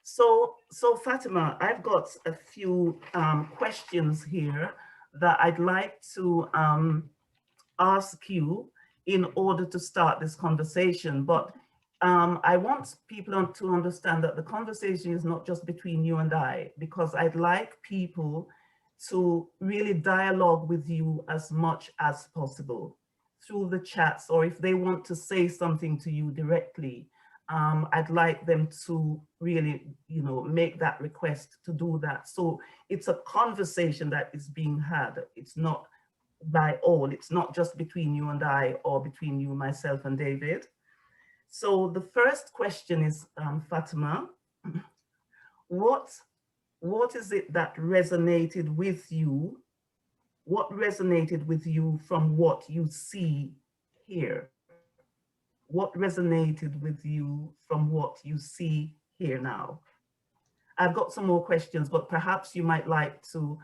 So Fatima, I've got a few questions here that I'd like to ask you in order to start this conversation. But I want people to understand that the conversation is not just between you and I, because I'd like people to really dialogue with you as much as possible through the chats, or if they want to say something to you directly, I'd like them to really, make that request to do that. So it's a conversation that is being had. It's not by all, it's not just between you and I, or between you, myself, and David. So the first question is, Fatima, what is it that resonated with you? What resonated with you from what you see here? What resonated with you from what you see here now? I've got some more questions, but perhaps you might like to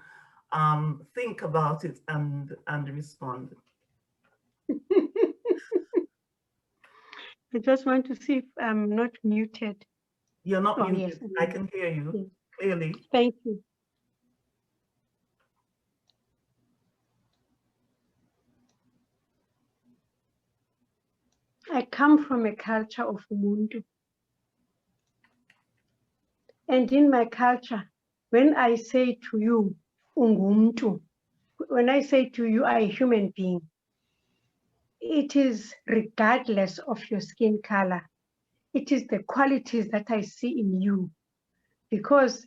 think about it and respond. I just want to see if I'm not muted. You're not muted. Yes, I can hear you yes. clearly. Thank you. I come from a culture of Ubuntu. And in my culture, when I say to you, Ungumtu, when I say to you, I a human being, it is regardless of your skin color. It is the qualities that I see in you. Because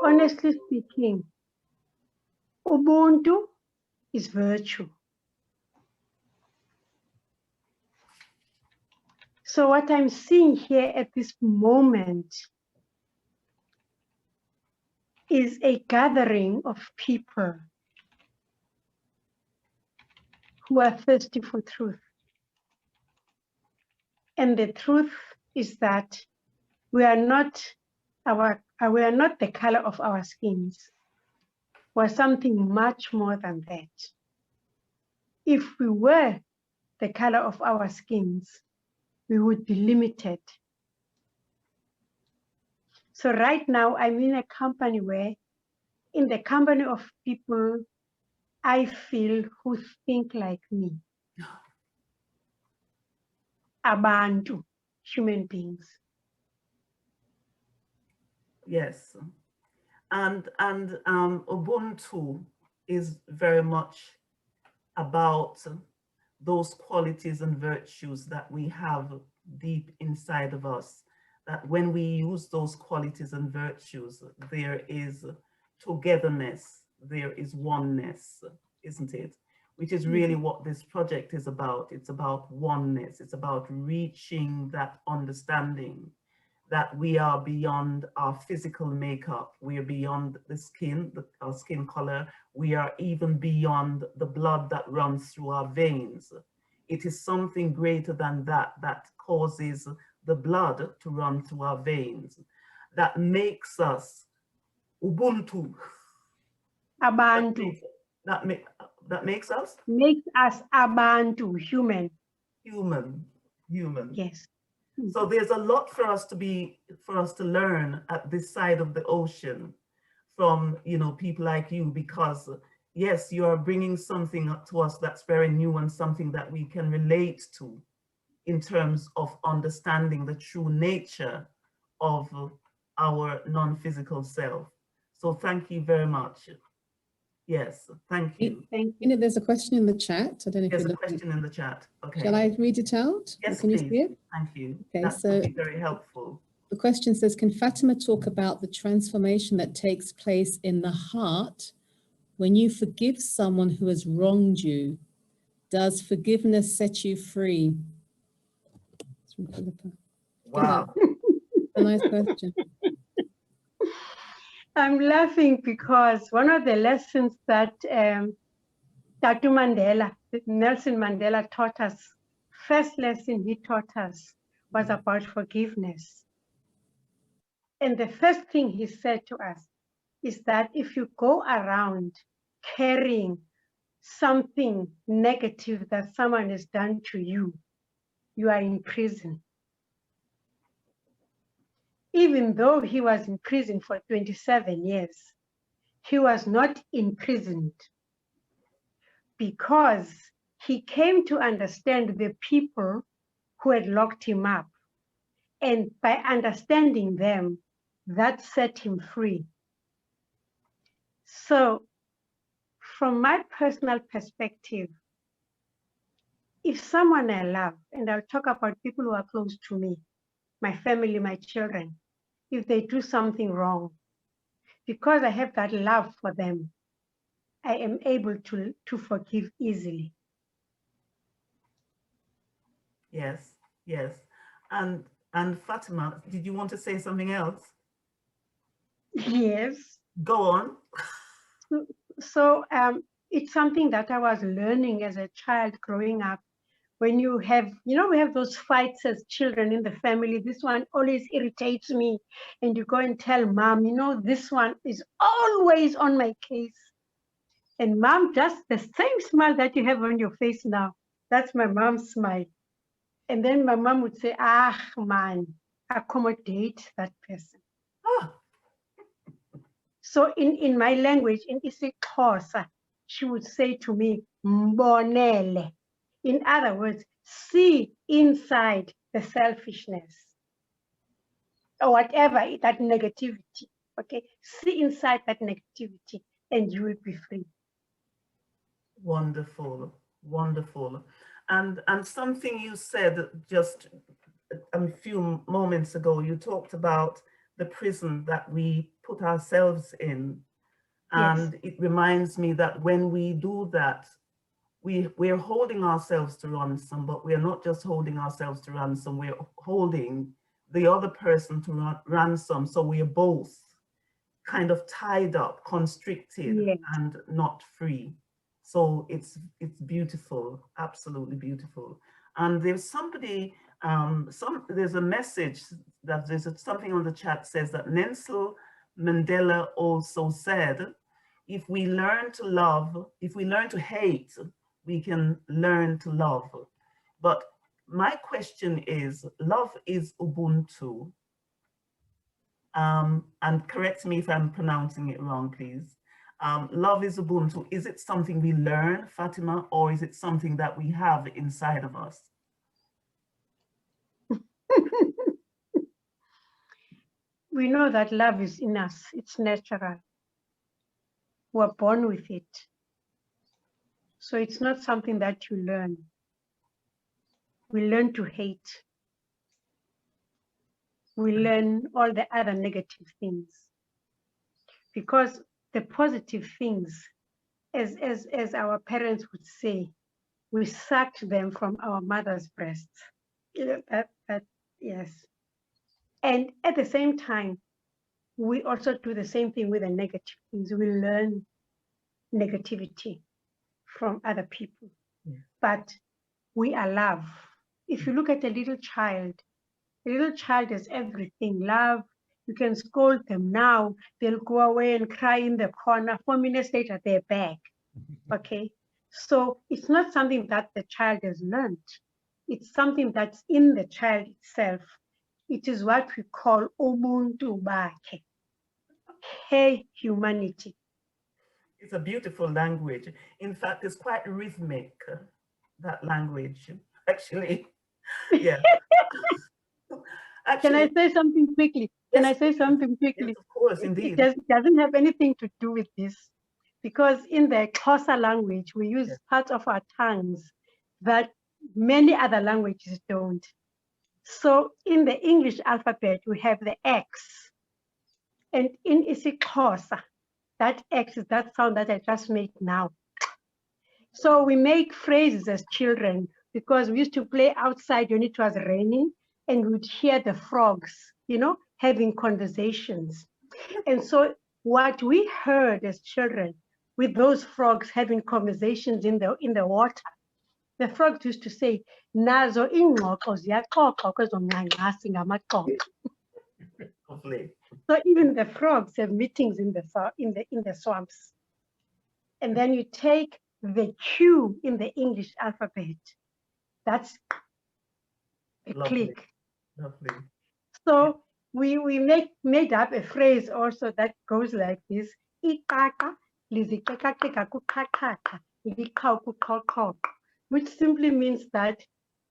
honestly speaking, Ubuntu is virtue. So what I'm seeing here at this moment is a gathering of people who are thirsty for truth. And the truth is that we are not the color of our skins. We're something much more than that. If we were the color of our skins, we would be limited. So right now I'm in a company where, in the company of people I feel who think like me. Abantu, human beings. Yes. And Ubuntu is very much about those qualities and virtues that we have deep inside of us, that when we use those qualities and virtues, there is togetherness, there is oneness, isn't it? Which is really what this project is about. It's about oneness. It's about reaching that understanding that we are beyond our physical makeup. We are beyond the skin, our skin color. We are even beyond the blood that runs through our veins. It is something greater than that, that causes the blood to run through our veins, that makes us Ubuntu. Abantu. That makes us? Makes us Abantu, human. Human. Yes. So there's a lot for us to learn at this side of the ocean from, people like you, because yes, you are bringing something up to us that's very new and something that we can relate to in terms of understanding the true nature of our non-physical self. So thank you very much. Yes, thank you. Thank you. There's a question in the chat. I don't know if there's you're a question in the chat. Okay. Shall I read it out? Yes, Can you please. see it? Thank you. Okay, that would be very helpful. The question says, can Fatima talk about the transformation that takes place in the heart when you forgive someone who has wronged you? Does forgiveness set you free? It's from Philippa. Wow. A nice question. I'm laughing because one of the lessons that Tatu Mandela, Nelson Mandela taught us, first lesson he taught us was about forgiveness. And the first thing he said to us is that if you go around carrying something negative that someone has done to you, you are in prison. even though he was in prison for 27 years, he was not imprisoned because he came to understand the people who had locked him up. And by understanding them, that set him free. So from my personal perspective, if someone I love, and I'll talk about people who are close to me, my family, my children, if they do something wrong, because I have that love for them, I am able to forgive easily. Yes, yes. And Fatima, did you want to say something else? Yes. Go on. So it's something that I was learning as a child growing up. When you have, we have those fights as children in the family. This one always irritates me. And you go and tell mom, this one is always on my case. And mom, just the same smile that you have on your face now, that's my mom's smile. And then my mom would say, man, accommodate that person. Ah. So in my language, in isiXhosa, she would say to me, mbonele. In other words, see inside the selfishness or whatever, that negativity, okay? See inside that negativity and you will be free. Wonderful, wonderful. And something you said just a few moments ago, you talked about the prison that we put ourselves in. And Yes. it reminds me that when we do that, we're holding ourselves to ransom, but we're not just holding ourselves to ransom, we're holding the other person to ransom. So we're both kind of tied up, constricted, Yes. and not free. So it's beautiful, absolutely beautiful. And there's somebody, there's a message that there's something on the chat says that Nelson Mandela also said, if we learn to love, if we learn to hate, we can learn to love. But my question is, love is Ubuntu. And correct me if I'm pronouncing it wrong, please. Love is Ubuntu. Is it something we learn, Fatima, or is it something that we have inside of us? We know that love is in us. It's natural. We're born with it. So it's not something that you learn. We learn to hate. We learn all the other negative things. Because the positive things, as our parents would say, we sucked them from our mother's breasts. Yes. And at the same time, we also do the same thing with the negative things. We learn negativity from other people. Yeah. But we are love. If you look at a little child has everything. Love, you can scold them now, they'll go away and cry in the corner. 4 minutes later, they're back. Okay? So it's not something that the child has learned. It's something that's in the child itself. It is what we call Ubuntu bakhe. Hey, humanity. It's a beautiful language. In fact, it's quite rhythmic, that language, actually. Yeah. Can I say something quickly? Can I say something quickly? Yes, of course, indeed. It doesn't have anything to do with this, because in the Xhosa language, we use parts of our tongues that many other languages don't. So in the English alphabet, we have the X. And in isiXhosa, that X is that sound that I just made now. So we make phrases as children because we used to play outside when it was raining and we'd hear the frogs, having conversations. And so what we heard as children with those frogs having conversations in the water, the frogs used to say, nazo ingxoxo ziyaxoxa kwezomnqanqasi ngamaxoxo. Lovely. So even the frogs have meetings in the swamps. And then you take the Q in the English alphabet. That's a Lovely. click. Lovely. So we made up a phrase also that goes like this: "Iqaqa liziqeqaqeqa kuqaqaqa, liqhau kuqhoqhoqo," which simply means that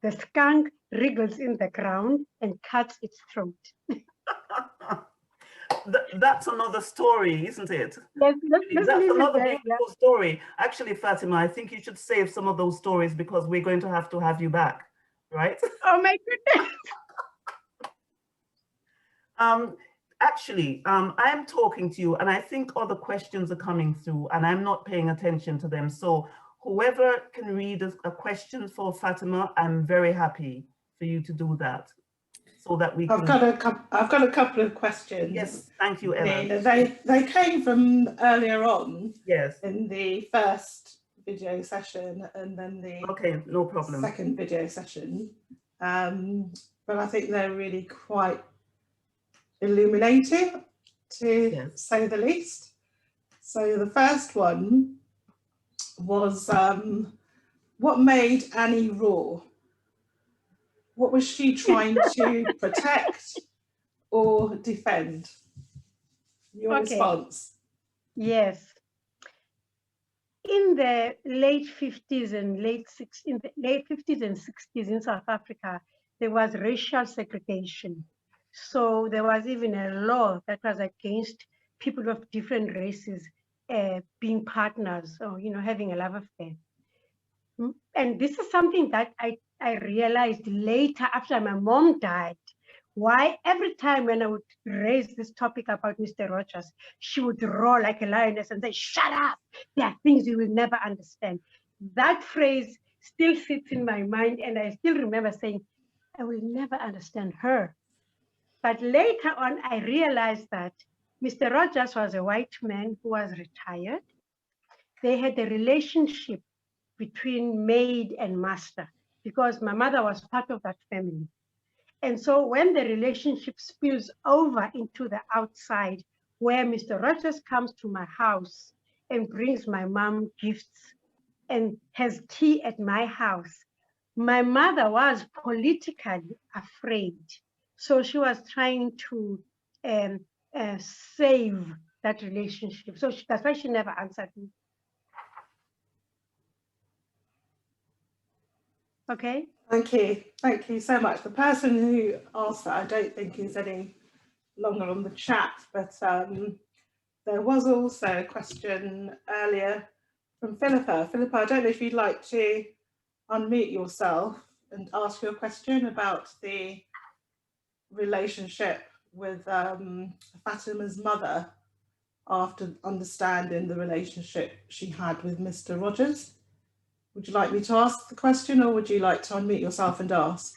the skunk wriggles in the ground and cuts its throat. That's another story, isn't it? Let's That's leave it another there. beautiful story. Actually, Fatima, I think you should save some of those stories because we're going to have you back, right? Oh my goodness. Actually, I am talking to you and I think other questions are coming through and I'm not paying attention to them. So whoever can read a question for Fatima, I'm very happy for you to do that so that we can... I've got a couple of questions. Yes, thank you, Ella. Nina. They came from earlier on. Yes. In the first video session and then the okay, no problem. second video session. But I think they're really quite illuminating, to say the least. So the first one was, what made Annie raw? What was she trying to protect or defend? Your response. Yes. In the late 50s and late 50s and 60s in South Africa, there was racial segregation. So there was even a law that was against people of different races being partners or, you know, having a love affair. And this is something that I realized later after my mom died. Why every time when I would raise this topic about Mr. Rogers, she would roar like a lioness and say, "Shut up, there are things you will never understand." That phrase still sits in my mind and I still remember saying, I will never understand her. But later on, I realized that Mr. Rogers was a white man who was retired. They had a relationship between maid and master because my mother was part of that family. And so when the relationship spills over into the outside, where Mr. Rogers comes to my house and brings my mom gifts and has tea at my house, my mother was politically afraid. So she was trying to save that relationship. So that's why she never answered me. Okay. Thank you so much. The person who asked that, I don't think is any longer on the chat, but there was also a question earlier from Philippa. Philippa, I don't know if you'd like to unmute yourself and ask your question about the relationship with Fatima's mother after understanding the relationship she had with Mr. Rogers. Would you like me to ask the question or would you like to unmute yourself and ask?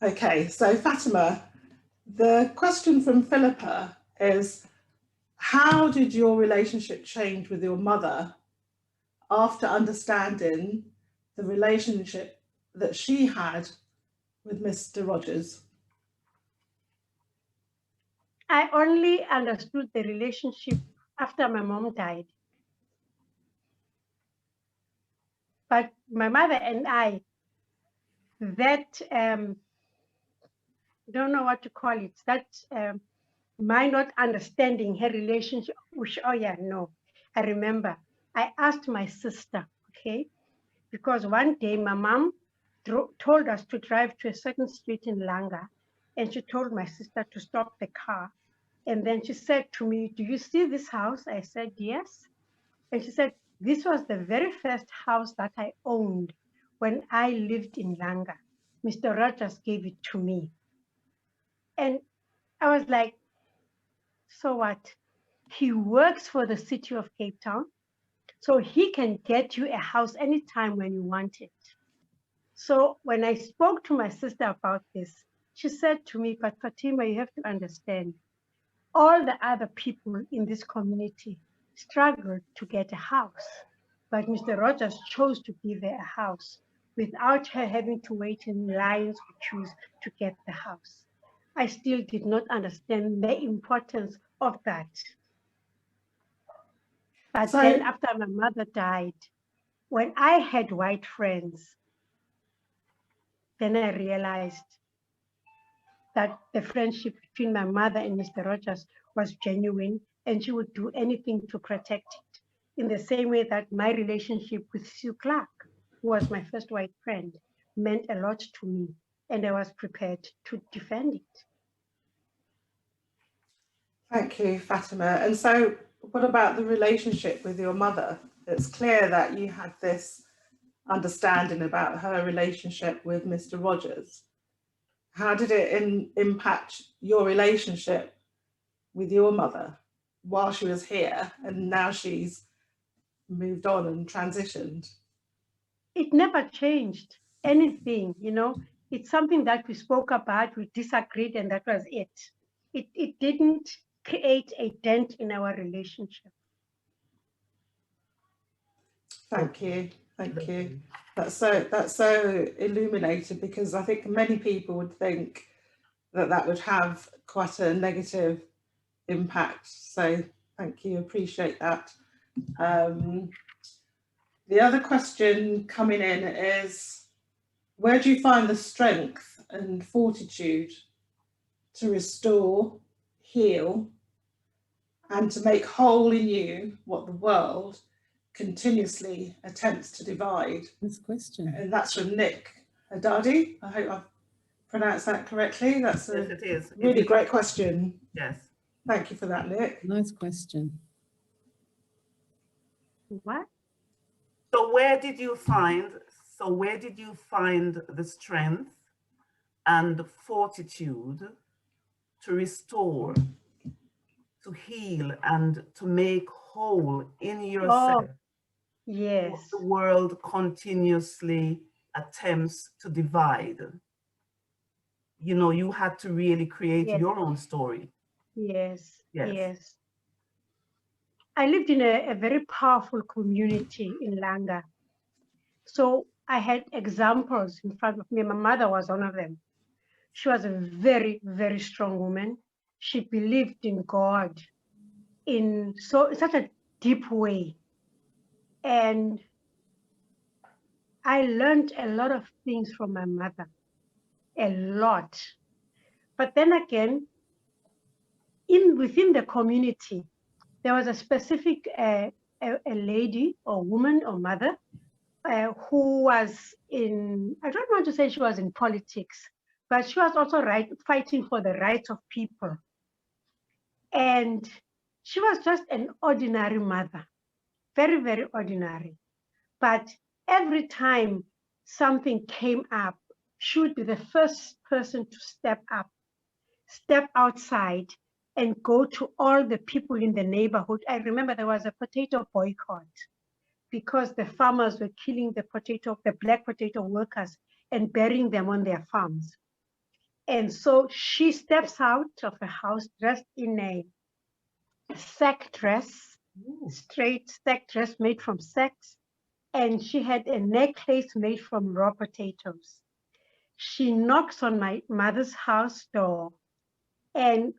Okay, so Fatima, the question from Philippa is, how did your relationship change with your mother after understanding the relationship that she had with Mr. Rogers? I only understood the relationship after my mom died. But my mother and I, that, don't know what to call it, that my not understanding her relationship, which, oh yeah, no. I remember I asked my sister, okay, because one day my mom told us to drive to a certain street in Langa, and she told my sister to stop the car. And then she said to me, "Do you see this house?" I said, "Yes." And she said, "This was the very first house that I owned when I lived in Langa. Mr. Rogers gave it to me." And I was like, so what? He works for the city of Cape Town, so he can get you a house anytime when you want it. So when I spoke to my sister about this, she said to me, "But Fatima, you have to understand, all the other people in this community struggled to get a house, but Mr. Rogers chose to give her a house without her having to wait in lines or queues to get the house." I still did not understand the importance of that. But then after my mother died, when I had white friends, then I realized that the friendship between my mother and Mr. Rogers was genuine, and she would do anything to protect it. In the same way that my relationship with Sue Clark, who was my first white friend, meant a lot to me, and I was prepared to defend it. Thank you, Fatima. And so what about the relationship with your mother? It's clear that you had this understanding about her relationship with Mr. Rogers. How did it impact your relationship with your mother while she was here and now she's moved on and transitioned? It never changed anything, you know. It's something that we spoke about, we disagreed, and that was it. It didn't create a dent in our relationship. Thank you. Thank you. That's so illuminated, because I think many people would think that that would have quite a negative impact. So thank you, appreciate that. The other question coming in is, where do you find the strength and fortitude to restore, heal, and to make whole in you what the world continuously attempts to divide? This question. And that's from Nick Haddadi. I hope I've pronounced that correctly. That's a Yes, it is. really great question. Yes. Thank you for that, Nick. Nice question. What? So where did you find the strength and the fortitude to restore, to heal, and to make whole in yourself? Yes. What the world continuously attempts to divide. You know, you had to really create Yes. your own story. Yes. Yes. Yes. I lived in a very powerful community in Langa. So I had examples in front of me. My mother was one of them. She was a very, very strong woman. She believed in God in such a deep way. And I learned a lot of things from my mother, a lot. But then again, within the community, there was a specific a lady or woman or mother who was in, I don't want to say she was in politics, but she was also fighting for the rights of people. And she was just an ordinary mother, very, very ordinary. But every time something came up, she would be the first person to step up, step outside, and go to all the people in the neighborhood. I remember there was a potato boycott because the farmers were killing the black potato workers and burying them on their farms. And so she steps out of the house dressed in a sack dress, straight sack dress made from sacks, and she had a necklace made from raw potatoes. She knocks on my mother's house door, and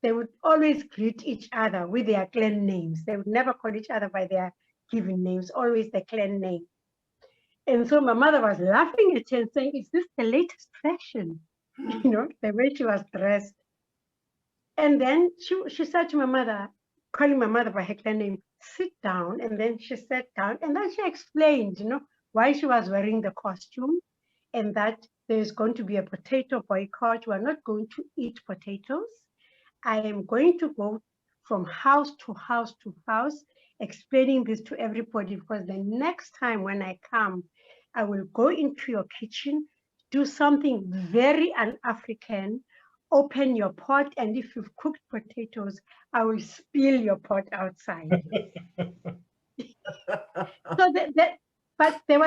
they would always greet each other with their clan names. They would never call each other by their given names, always the clan name. And so my mother was laughing at her and saying, "Is this the latest fashion?" You know, the way she was dressed. And then she said to my mother, calling my mother by her clan name, "Sit down." And then she sat down, and then she explained, you know, why she was wearing the costume, and that there's going to be a potato boycott. We're not going to eat potatoes. I am going to go from house to house to house, explaining this to everybody, because the next time when I come, I will go into your kitchen, do something very un-African, open your pot, and if you've cooked potatoes, I will spill your pot outside. So but they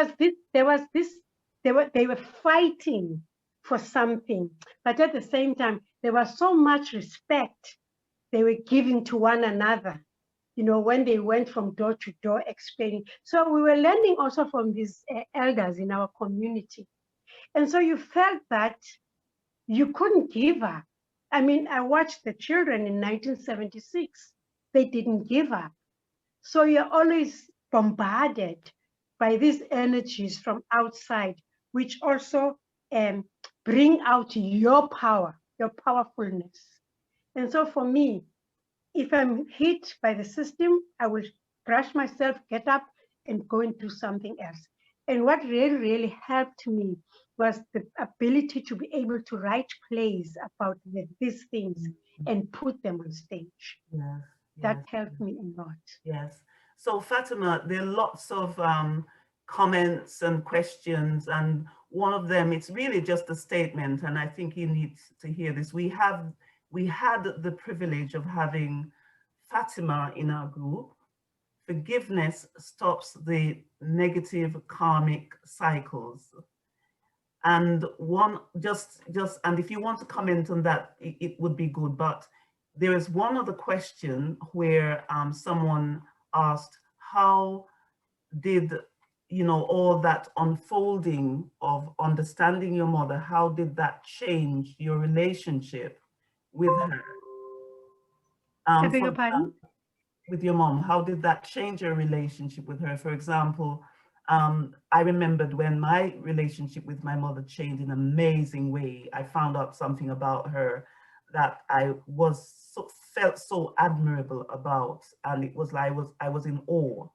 were fighting for something, but at the same time, there was so much respect they were giving to one another, you know, when they went from door to door explaining. So we were learning also from these elders in our community. And so you felt that you couldn't give up. I mean, I watched the children in 1976. They didn't give up. So you're always bombarded by these energies from outside, which also bring out your power, your powerfulness. And so for me, if I'm hit by the system, I will brush myself, get up, and go and do something else. And what really, really helped me was the ability to be able to write plays about these things and put them on stage. Yes, That yes, helped me a lot. yes. So Fatima, there are lots of comments and questions, and one of them, it's really just a statement, and I think you need to hear this. We had the privilege of having Fatima in our group. Forgiveness stops the negative karmic cycles. And one and if you want to comment on that, it would be good. But there is one other question where someone asked, how did, you know, all that unfolding of understanding your mother, how did that change your relationship with her? I beg your pardon? With your mom, how did that change your relationship with her? For example, I remembered when my relationship with my mother changed in an amazing way. I found out something about her that I felt so admirable about, and it was like I was in awe,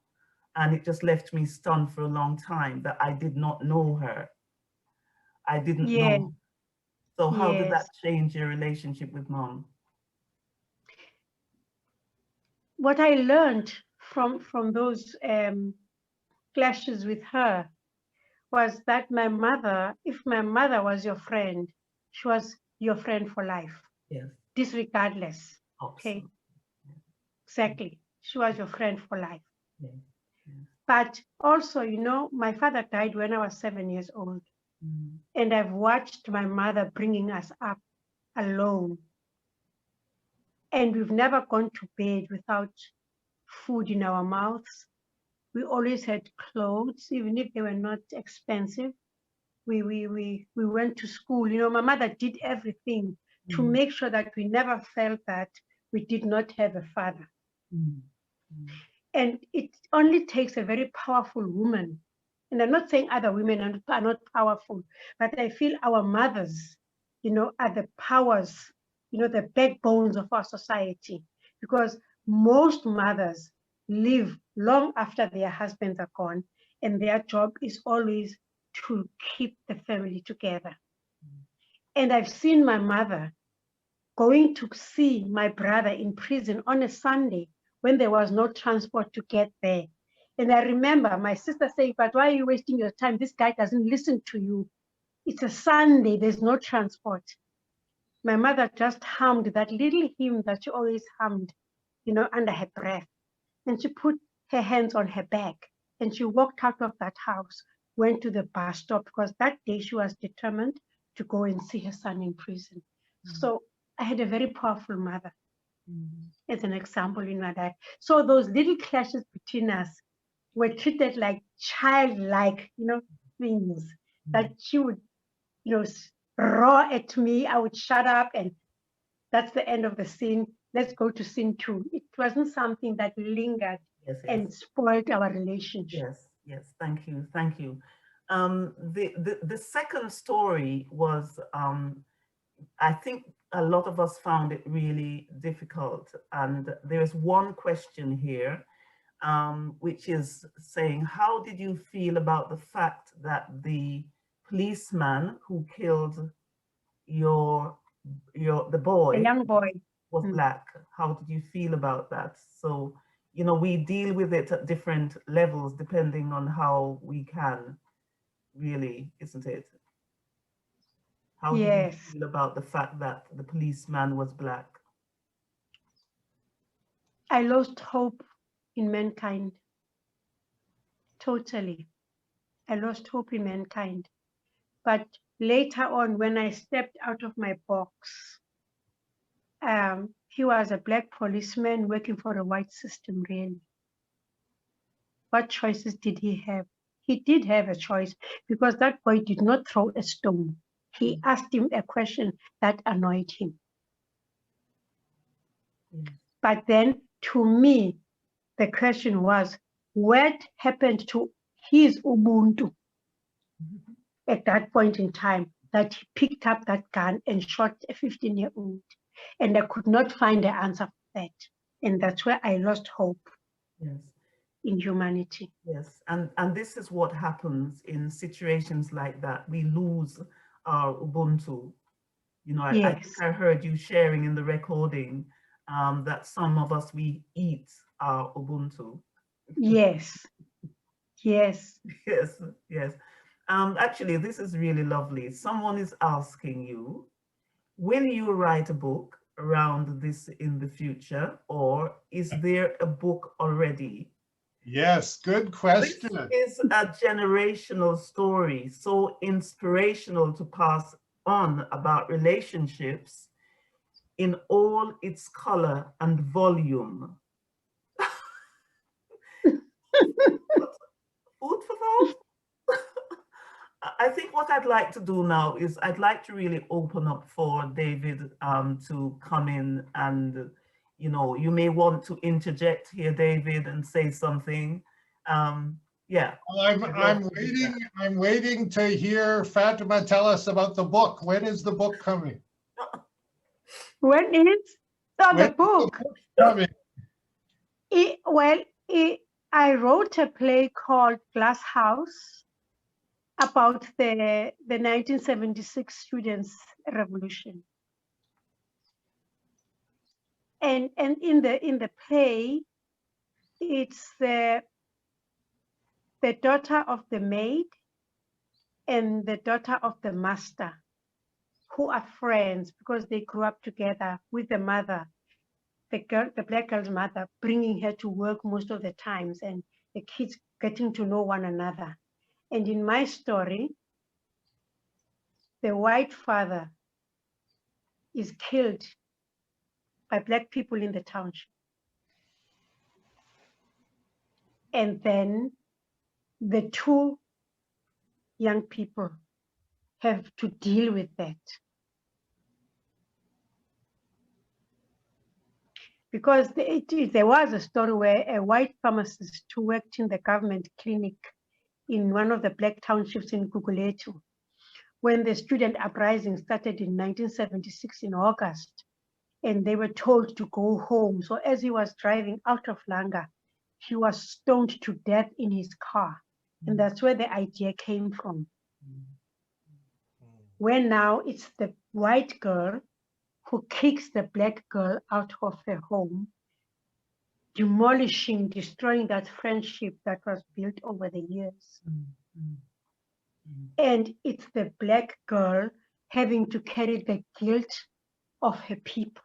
and it just left me stunned for a long time that I did not know her. I didn't know. So how did that change your relationship with mom? What I learned from those clashes with her was that my mother, if my mother was your friend, she was your friend for life. Yes. Disregardless. Absolutely. Okay. Exactly. She was your friend for life. Yes. Yes. But also, you know, my father died when I was 7 years old. Mm. And I've watched my mother bringing us up alone. And we've never gone to bed without food in our mouths. We always had clothes, even if they were not expensive. We went to school. You know, my mother did everything to make sure that we never felt that we did not have a father. And it only takes a very powerful woman. And I'm not saying other women are not powerful, but I feel our mothers, you know, are the powers, you know, the backbones of our society. Because most mothers live long after their husbands are gone, and their job is always to keep the family together. And I've seen my mother going to see my brother in prison on a Sunday when there was no transport to get there. And I remember my sister saying, but why are you wasting your time? This guy doesn't listen to you. It's a Sunday, there's no transport. My mother just hummed that little hymn that she always hummed, you know, under her breath. And she put her hands on her back and she walked out of that house, went to the bus stop, because that day she was determined to go and see her son in prison. So I had a very powerful mother as an example in my life. So those little clashes between us were treated like childlike, you know, things that she would, you know, roar at me. I would shut up, and that's the end of the scene. Let's go to scene 2. It wasn't something that lingered and spoiled our relationship. Yes, yes, thank you, thank you. The second story was, I think a lot of us found it really difficult. And there is one question here, which is saying, how did you feel about the fact that the policeman who killed the boy, a young boy, was black? How did you feel about that? So, you know, we deal with it at different levels depending on how we can, really, isn't it? How did you feel about the fact that the policeman was black? I lost hope in mankind. Totally. I lost hope in mankind. But later on, when I stepped out of my box, he was a black policeman working for a white system, really. What choices did he have? He did have a choice, because that boy did not throw a stone. He asked him a question that annoyed him. But then, to me, the question was, what happened to his Ubuntu at that point in time? that he picked up that gun and shot a 15-year-old. And I could not find the answer for that. And that's where I lost hope Yes. in humanity. Yes, and this is what happens in situations like that. We lose our Ubuntu. You know, I Yes. think I heard you sharing in the recording that some of us, we eat our Ubuntu. Yes. Yes. Yes, yes. Actually, this is really lovely. Someone is asking you, will you write a book around this in the future, or is there a book already? Yes, good This question. is a generational story, so inspirational to pass on about relationships in all its color and volume. Food for thought? I think what I'd like to do now is I'd like to really open up for David to come in and, you know, you may want to interject here, David, and say something. Yeah. Well, I'm waiting to hear Fatima tell us about the book. When is the book coming? When is the When is book? coming? I wrote a play called Glass House about the 1976 students' revolution. And in the play, it's the daughter of the maid and the daughter of the master who are friends because they grew up together with the mother, the black girl's mother, bringing her to work most of the times, and the kids getting to know one another. And in my story, the white father is killed by black people in the township. And then the two young people have to deal with that. Because there was a story where a white pharmacist who worked in the government clinic in one of the black townships in Guguletu, when the student uprising started in 1976 in August, and they were told to go home. So as he was driving out of Langa, he was stoned to death in his car. And that's where the idea came from. Where now it's the white girl who kicks the black girl out of her home, demolishing, destroying that friendship that was built over the years. And it's the black girl having to carry the guilt of her people.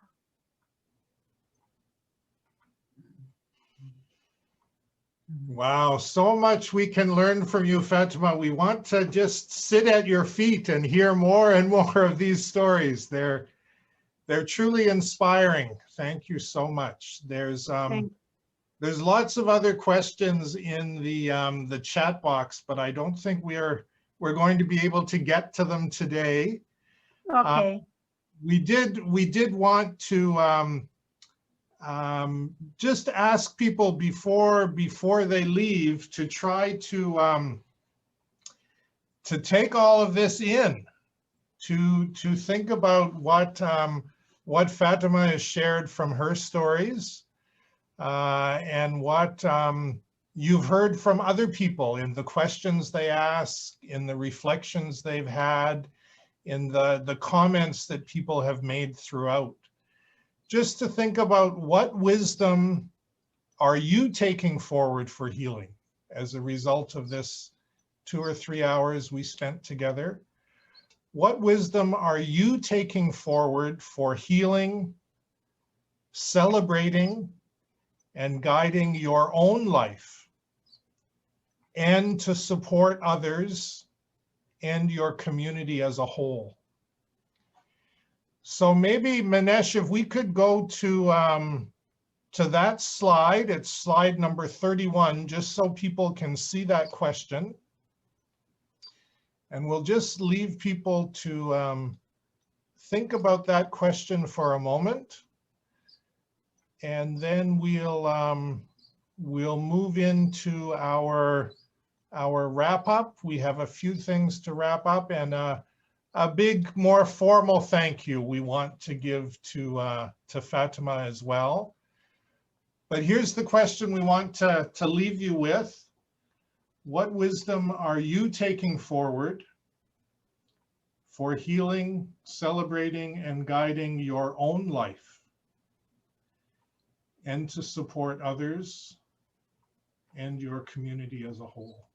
Wow, so much we can learn from you, Fatima. We want to just sit at your feet and hear more and more of these stories. They're truly inspiring. Thank you so much. There's lots of other questions in the chat box, but I don't think we're going to be able to get to them today. Okay. We did want to just ask people before they leave to try to take all of this in, to think about what Fatima has shared from her stories, and what you've heard from other people in the questions they ask, in the reflections they've had, in the comments that people have made throughout. Just to think about what wisdom are you taking forward for healing as a result of this 2 or 3 hours we spent together. What wisdom are you taking forward for healing, celebrating, and guiding your own life, and to support others and your community as a whole? So maybe, Manesh, if we could go to that slide, it's slide number 31, just so people can see that question. And we'll just leave people to think about that question for a moment. And then we'll move into our wrap up. We have a few things to wrap up, and a a big, more formal thank you we want to give to Fatima as well. But here's the question we want to leave you with. What wisdom are you taking forward for healing, celebrating, and guiding your own life, and to support others and your community as a whole?